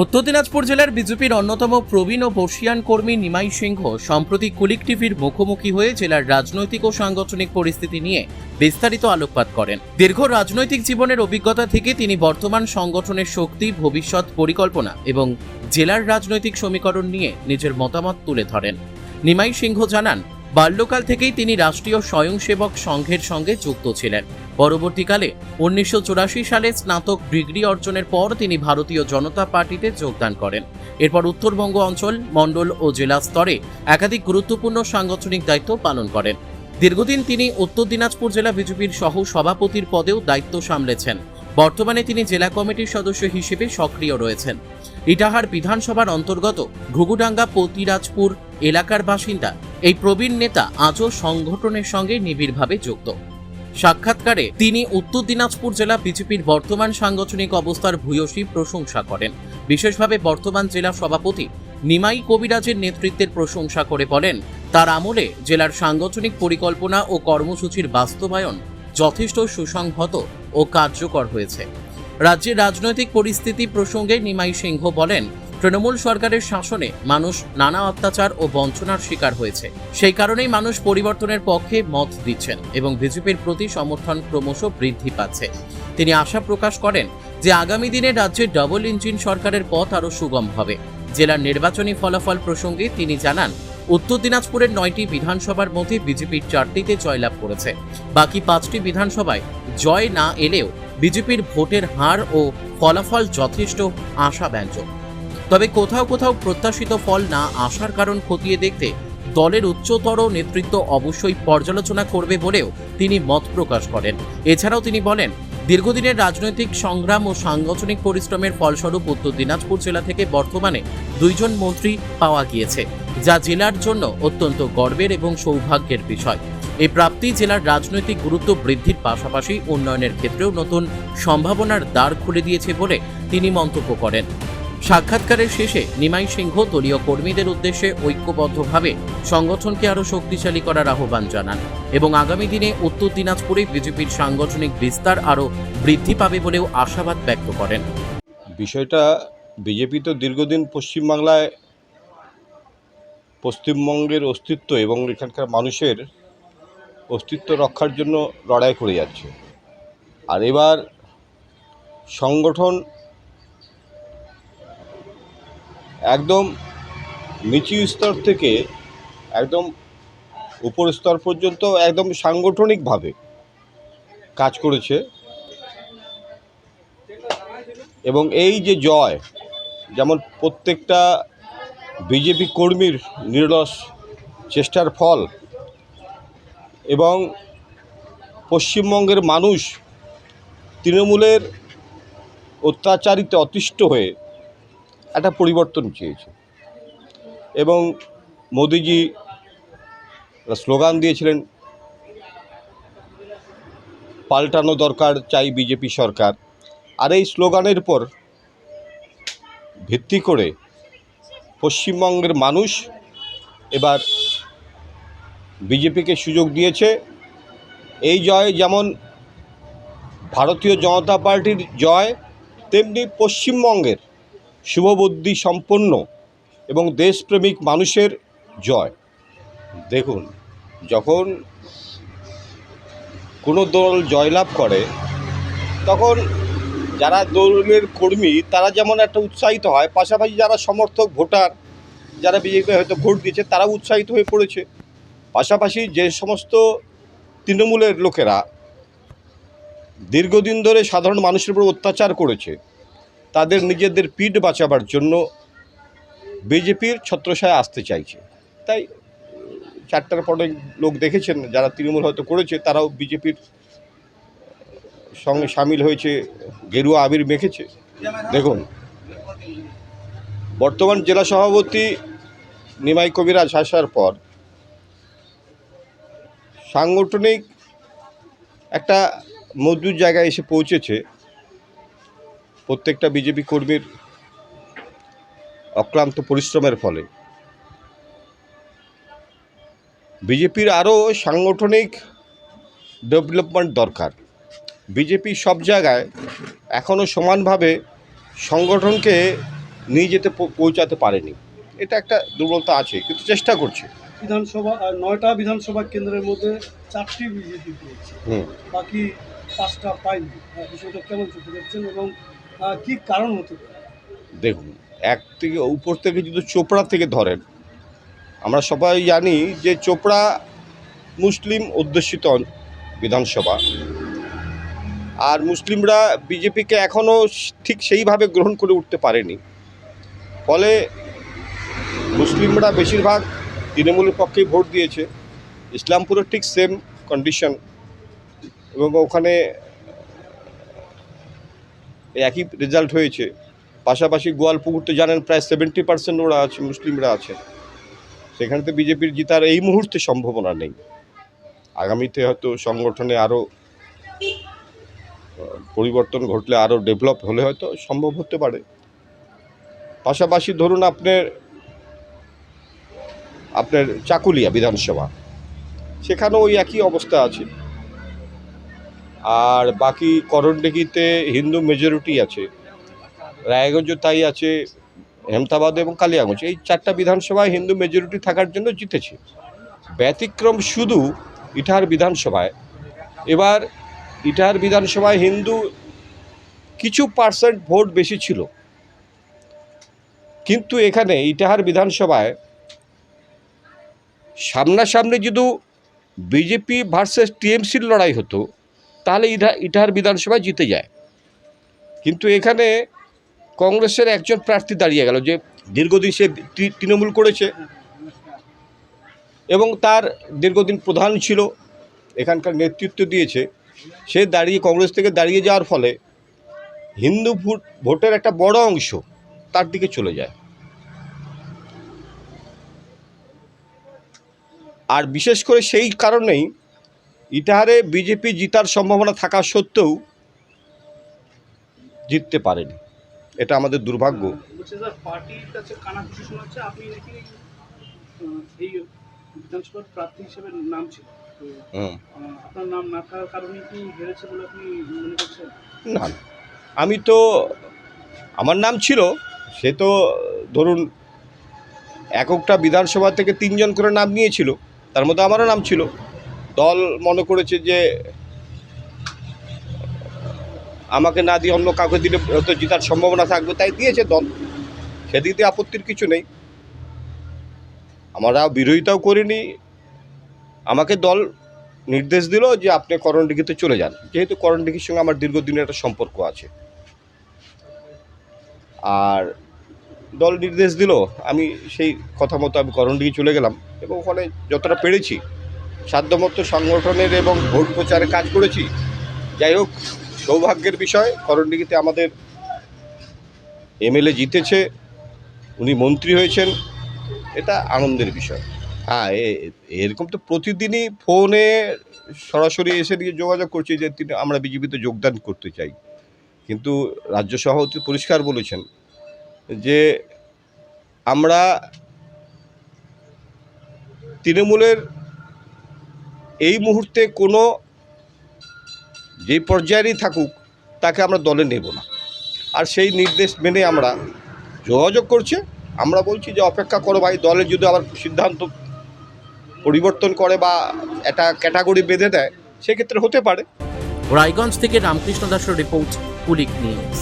উত্তর দিনাজপুর জেলার বিজেপির অন্যতম প্রবীণ ও বর্ষিয়ান কর্মী নিমাই সিংহ সম্প্রতি কুলিক টিভির মুখোমুখি হয়ে জেলার রাজনৈতিক ও সাংগঠনিক পরিস্থিতি নিয়ে বিস্তারিত আলোকপাত করেন। দীর্ঘ রাজনৈতিক জীবনের অভিজ্ঞতা থেকে তিনি বর্তমান সংগঠনের শক্তি, ভবিষ্যৎ পরিকল্পনা এবং জেলার রাজনৈতিক সমীকরণ নিয়ে নিজের মতামত তুলে ধরেন। নিমাই সিংহ জানান, বাল্যকাল থেকেই তিনি রাষ্ট্রীয় স্বয়ংসেবক সংঘের সঙ্গে যুক্ত ছিলেন। পরবর্তীকালে 1984 সালে স্নাতক ডিগ্রি অর্জনের পর তিনি ভারতীয় জনতা পার্টিতে যোগদান করেন। এরপর উত্তরবঙ্গ অঞ্চল, মণ্ডল ও জেলা স্তরে একাধিক গুরুত্বপূর্ণ সাংগঠনিক দায়িত্ব পালন করেন। দীর্ঘদিন তিনি উত্তর দিনাজপুর জেলা বিজেপির সহ সভাপতির পদেও দায়িত্ব সামলেছেন। বর্তমানে তিনি জেলা কমিটির সদস্য হিসেবে সক্রিয় রয়েছেন। ইটাহার বিধানসভার অন্তর্গত ঘুঘুডাঙ্গা পতিরাজপুর এলাকার বাসিন্দা এই প্রবীণ নেতা আজও সংগঠনের সঙ্গে নিবিড়ভাবে যুক্ত। সাক্ষাৎকারে তিনি উত্তর দিনাজপুর জেলা বিজেপির বর্তমান সাংগঠনিক অবস্থার ভূয়সী প্রশংসা করেন। বিশেষভাবে বর্তমান জেলা সভাপতি নিমাই কবিরাজের নেতৃত্বের প্রশংসা করে বলেন, তার আমলে জেলার সাংগঠনিক পরিকল্পনা ও কর্মসূচির বাস্তবায়ন যথেষ্ট সুসংহত ও কার্যকর হয়েছে। রাজ্যের রাজনৈতিক পরিস্থিতি প্রসঙ্গে নিমাই সিংহ বলেন, তৃণমূল সরকারের শাসনে মানুষ নানা অত্যাচার ও বঞ্চনার শিকার হয়েছে। সেই কারণেই মানুষ পরিবর্তনের পক্ষে মত দিচ্ছেন এবং বিজেপির প্রতি সমর্থন ক্রমশ বৃদ্ধি পাচ্ছে। তিনি আশা প্রকাশ করেন যে আগামী দিনে রাজ্যের ডাবল ইঞ্জিন সরকারের পথ আরও সুগম হবে। জেলার নির্বাচনী ফলাফল প্রসঙ্গে তিনি জানান, উত্তর দিনাজপুরের 9টি বিধানসভার মধ্যে বিজেপির 4টিতে জয়লাভ করেছে। বাকি 5টি বিধানসভায় জয় না এলেও বিজেপির ভোটের হার ও ফলাফল যথেষ্ট আশাব্যঞ্জক। তবে কোথাও কোথাও প্রত্যাশিত ফল না আসার কারণ খতিয়ে দেখতে দলের উচ্চতর নেতৃত্ব অবশ্যই পর্যালোচনা করবে বলেও তিনি মত প্রকাশ করেন। এছাড়াও তিনি বলেন, দীর্ঘদিনের রাজনৈতিক সংগ্রাম ও সাংগঠনিক পরিশ্রমের ফলস্বরূপ উত্তর দিনাজপুর জেলা থেকে বর্তমানে 2 জন মন্ত্রী পাওয়া গিয়েছে, যা জেলার জন্য অত্যন্ত গর্বের এবং সৌভাগ্যের বিষয়। এই প্রাপ্তি জেলার রাজনৈতিক গুরুত্ব বৃদ্ধির পাশাপাশি উন্নয়নের ক্ষেত্রেও নতুন সম্ভাবনার দ্বার খুলে দিয়েছে বলে তিনি মন্তব্য করেন। সাক্ষাৎকারের শেষে নিমাই সিংহ দলীয় কর্মীদের উদ্দেশ্যে ঐক্যবদ্ধভাবে সংগঠনকে আরও শক্তিশালী করার আহ্বান জানান এবং আগামী দিনে উত্তর দিনাজপুরে বিজেপির সাংগঠনিক বিস্তার আরও বৃদ্ধি পাবে বলেও আশাবাদ ব্যক্ত করেন। বিষয়টা বিজেপি তো দীর্ঘদিন পশ্চিমবঙ্গের অস্তিত্ব এবং এখানকার মানুষের অস্তিত্ব রক্ষার জন্য লড়াই করে যাচ্ছে। আর এবার সংগঠন একদম নিচু স্তর থেকে একদম উপর স্তর পর্যন্ত একদম সাংগঠনিকভাবে কাজ করেছে এবং এই যে জয়, যেমন প্রত্যেকটা বিজেপি কর্মীর নিরলস চেষ্টার ফল এবং পশ্চিমবঙ্গের মানুষ তৃণমূলের অত্যাচারিতে অতিষ্ঠ হয়ে একটা পরিবর্তন চেয়েছে এবং মোদিজি স্লোগান দিয়েছিলেন, পাল্টানো দরকার, চাই বিজেপি সরকার। আর এই স্লোগানের উপর ভিত্তি করে পশ্চিমবঙ্গের মানুষ এবার বিজেপিকে সুযোগ দিয়েছে। এই জয় যেমন ভারতীয় জনতা পার্টির জয়, তেমনি পশ্চিমবঙ্গের শুভবুদ্ধি সম্পন্ন এবং দেশপ্রেমিক মানুষের জয়। দেখুন, যখন কোনো দল জয়লাভ করে তখন যারা দলের কর্মী তারা যেমন একটা উৎসাহিত হয়, পাশাপাশি যারা সমর্থক ভোটার যারা বিজেপি হয়তো ভোট দিয়েছে তারাও উৎসাহিত হয়ে পড়েছে। পাশাপাশি যে সমস্ত তৃণমূলের লোকেরা দীর্ঘদিন ধরে সাধারণ মানুষের উপর অত্যাচার করেছে, তাদের নিজেদের পিঠ বাঁচাবার জন্য বিজেপির ছত্রছায়ায় আসতে চাইছে। তাই 4টার পরে লোক দেখেছেন যারা তৃণমূল হয়তো করেছে তারাও বিজেপির সঙ্গে সামিল হয়েছে, গেরুয়া আবির মেখেছে। দেখুন, বর্তমান জেলা সভাপতি নিমাই কবিরাজ আসার পর সাংগঠনিক একটা মজবুত জায়গায় এসে পৌঁছেছে। প্রত্যেকটা বিজেপি কর্মীর অক্লান্ত পরিশ্রমের ফলে বিজেপির আরও সাংগঠনিক ডেভেলপমেন্ট দরকার। বিজেপি সব জায়গায় এখনও সমানভাবে সংগঠনকে নিয়ে যেতে পৌঁছাতে পারেনি। এটা একটা দুর্বলতা আছে, কিন্তু চেষ্টা করছে। বিধানসভা 9টা বিধানসভা কেন্দ্রের মধ্যে 4টি বিজেপি পেয়েছে, বাকি 5টা পাইনি। বিষয়টা কেমন চোখে দেখছেন এবং কি কারণ হতে পারে? দেখুন, এক থেকে উপর থেকে যদি চোপড়া থেকে ধরেন, আমরা সবাই জানি যে চোপড়া মুসলিম অধ্যুষিত বিধানসভা, আর মুসলিমরা বিজেপিকে এখনও ঠিক সেইভাবে গ্রহণ করে উঠতে পারেনি। ফলে মুসলিমরা বেশিরভাগ তৃণমূলের পক্ষেই ভোট দিয়েছে। ইসলামপুরের ঠিক সেম কন্ডিশন, এবং ওখানে একই রেজাল্ট হয়েছে। পাশাপাশি গোয়ালপুকুর তো জানেন প্রায় 70% ওরা আছে, মুসলিমরা আছে। সেখানে তো বিজেপির জিতার এই মুহূর্তে সম্ভাবনা নেই। আগামীতে হয়তো সংগঠনে আরও পরিবর্তন ঘটলে, আরও ডেভেলপ হলে হয়তো সম্ভব হতে পারে। পাশাপাশি ধরুন আপনার চাকুলিয়া বিধানসভা, সেখানেও ওই একই অবস্থা আছে। আর বাকি করণডিঘিতে হিন্দু মেজরিটি আছে, রায়গঞ্জ তাই আছে, হেমতাবাদ এবং কালিয়াগঞ্জ, এই 4টা বিধানসভায় হিন্দু মেজরিটি থাকার জন্য জিতেছে। ব্যতিক্রম শুধু ইটাহার বিধানসভায়। এবার ইটাহার বিধানসভায় হিন্দু কিছু পার্সেন্ট ভোট বেশি ছিল, কিন্তু এখানে ইটাহার বিধানসভায় সামনাসামনি যদি বিজেপি ভার্সেস টিএমসির লড়াই হতো, তাহলে ইটাহার বিধানসভায় জিতে যায়। কিন্তু এখানে কংগ্রেসের একজন প্রার্থী দাঁড়িয়ে গেল, যে দীর্ঘদিন সে তৃণমূল করেছে এবং তার দীর্ঘদিন প্রধান ছিল, এখানকার নেতৃত্ব দিয়েছে। সে কংগ্রেস থেকে দাঁড়িয়ে যাওয়ার ফলে হিন্দু ভোটের একটা বড় অংশ তার দিকে চলে যায়। আর বিশেষ করে সেই কারণেই ইটাহারে বিজেপি জিতার সম্ভাবনা থাকা সত্ত্বেও জিততে পারেনি। এটা আমাদের দুর্ভাগ্য। বলছে স্যার, পার্টির কাছে কানাঘুষি শোনা হচ্ছে আপনি নাকি এই বিধানসভার প্রার্থী হিসেবে নাম ছিল, তো আপনার নাম না থাকার কারণে কি হেরেছে বলে আপনি মনে করছেন? না, আমার নাম ছিল, সে তো ধরুন একটা বিধানসভা থেকে 3 জন করে নাম নিয়েছিল, তার মধ্যে আমারও নাম ছিল। দল মনে করেছে যে আমাকে না দিয়ে অন্য কাউকে দিলে হয়তো জেতার সম্ভাবনা থাকবে, তাই দিয়েছে দল। সেদিকে আপত্তির কিছু নেই, আমরা বিরোধিতাও করিনি। আমাকে দল নির্দেশ দিল যে আপনি করণডিঘিতে চলে যান, যেহেতু করণডিঘির সঙ্গে আমার দীর্ঘদিনের একটা সম্পর্ক আছে। আর দল নির্দেশ দিল, আমি সেই কথা মতো আমি করণডিঘি চলে গেলাম এবং ওখানে যতটা পেরেছি সাধ্যমতো সংগঠনের এবং ভোট প্রচারে কাজ করেছি। যাই হোক, সৌভাগ্যের বিষয়, করণডিঘিতে আমাদের এমএলএ জিতেছে, উনি মন্ত্রী হয়েছেন, এটা আনন্দের বিষয়। হ্যাঁ, এরকম তো প্রতিদিনই ফোনে সরাসরি এসে দিয়ে যোগাযোগ করছি যে আমরা বিজেপিতে যোগদান করতে চাই, কিন্তু রাজ্য সভাপতি পরিষ্কার বলেছেন যে আমরা তৃণমূলের এই মুহূর্তে কোনো যে পর্যায়েরই থাকুক তাকে আমরা দলে নেব না। আর সেই নির্দেশ মেনে আমরা যোগাযোগ করছি। আমরা বলছি যে অপেক্ষা করো ভাই, দলে যদি আবার সিদ্ধান্ত পরিবর্তন করে বা একটা ক্যাটাগরি বেঁধে দেয়, সেক্ষেত্রে হতে পারে। রায়গঞ্জ থেকে রামকৃষ্ণ দাসের রিপোর্ট, কুলিক নিউজ।